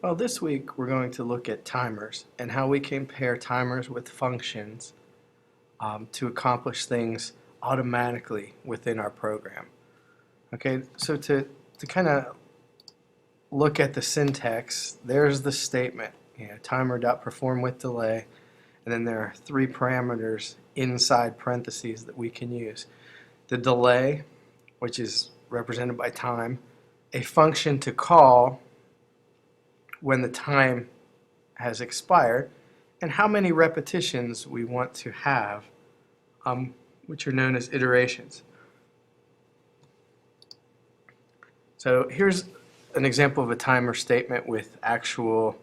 Well, this week we're going to look at timers and how we can pair timers with functions to accomplish things automatically within our program. Okay, so to kind of look at the syntax, there's the statement, timer.perform with delay, and then there are three parameters inside parentheses that we can use. The delay, which is represented by time, a function to call when the time has expired, and how many repetitions we want to have, which are known as iterations. So here's an example of a timer statement with actual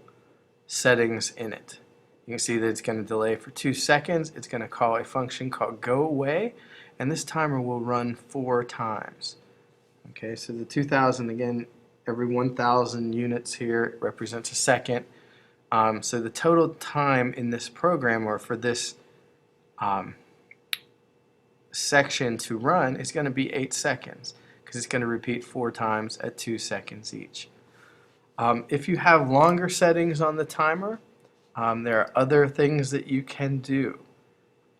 settings in it. You can see that it's going to delay for 2 seconds. It's going to call a function called goAway, and this timer will run 4 times. Okay, so the 2000, again, every 1,000 units here represents a second. So the total time in this program, or for this section to run, is going to be 8 seconds, because it's going to repeat 4 times at 2 seconds each. If you have longer settings on the timer, there are other things that you can do.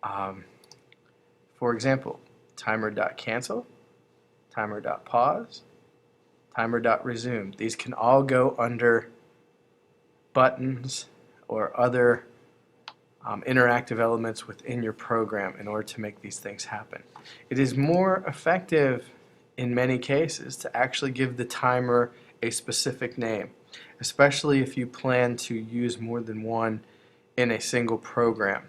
For example, timer.cancel, timer.pause, timer.resume. These can all go under buttons or other interactive elements within your program in order to make these things happen. It is more effective in many cases to actually give the timer a specific name, especially if you plan to use more than one in a single program.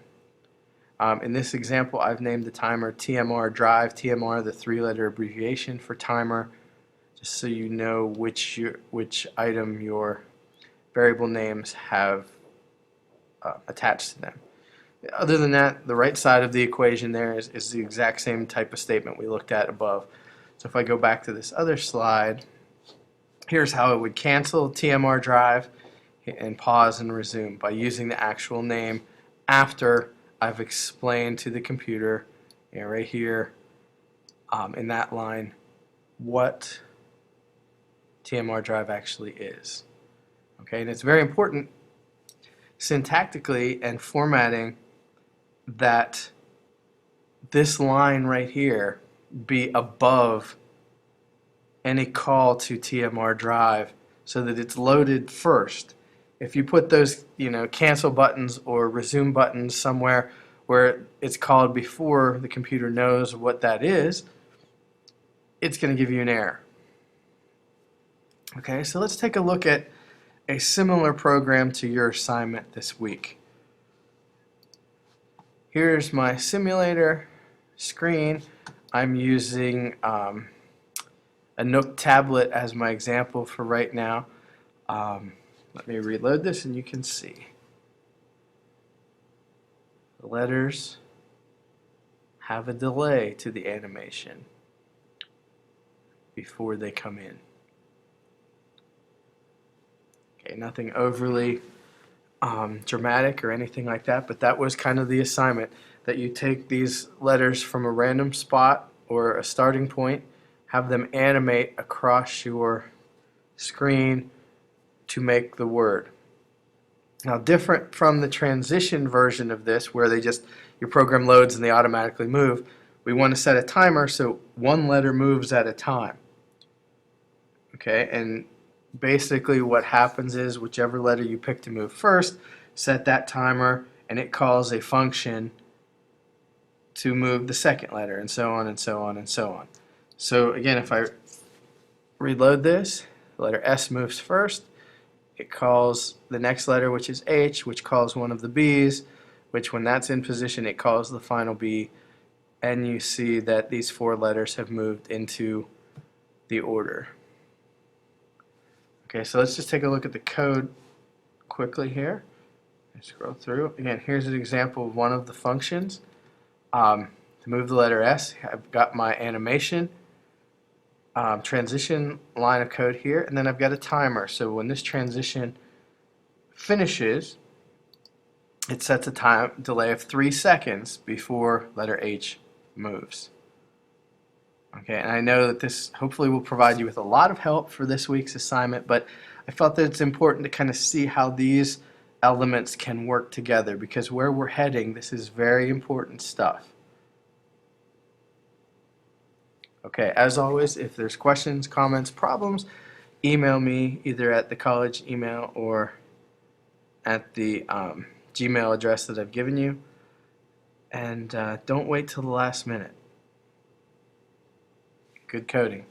In this example, I've named the timer TMR Drive, TMR the 3-letter abbreviation for timer, just so you know which item your variable names have attached to them. Other than that, the right side of the equation there is the exact same type of statement we looked at above. So if I go back to this other slide, here's how it would cancel TMR Drive and pause and resume by using the actual name after I've explained to the computer, right here in that line, what TMR Drive actually is. Okay, and it's very important syntactically and formatting that this line right here be above any call to TMR Drive so that it's loaded first. If you put those cancel buttons or resume buttons somewhere where it's called before the computer knows what that is, it's going to give you an error. Okay, so let's take a look at a similar program to your assignment this week. Here's my simulator screen. I'm using a Nook tablet as my example for right now. Let me reload this and you can see. The letters have a delay to the animation before they come in. Okay, nothing overly dramatic or anything like that, but that was kind of the assignment, that you take these letters from a random spot or a starting point, have them animate across your screen to make the word. Now, different from the transition version of this, where your program loads and they automatically move, we want to set a timer so one letter moves at a time. Okay, and basically what happens is whichever letter you pick to move first, set that timer, and it calls a function to move the second letter, and so on and so on and so on. So again, if I reload this, the letter S moves first. It calls the next letter, which is H, which calls one of the B's, which when that's in position, it calls the final B, and you see that these 4 letters have moved into the order. Okay, so let's just take a look at the code quickly here. Scroll through. Again, here's an example of one of the functions. To move the letter S, I've got my animation, transition line of code here, and then I've got a timer. So when this transition finishes, it sets a time delay of 3 seconds before letter H moves. Okay, and I know that this hopefully will provide you with a lot of help for this week's assignment, but I felt that it's important to kind of see how these elements can work together, because where we're heading, this is very important stuff. Okay, as always, if there's questions, comments, problems, email me either at the college email or at the Gmail address that I've given you. And don't wait till the last minute. Good coding.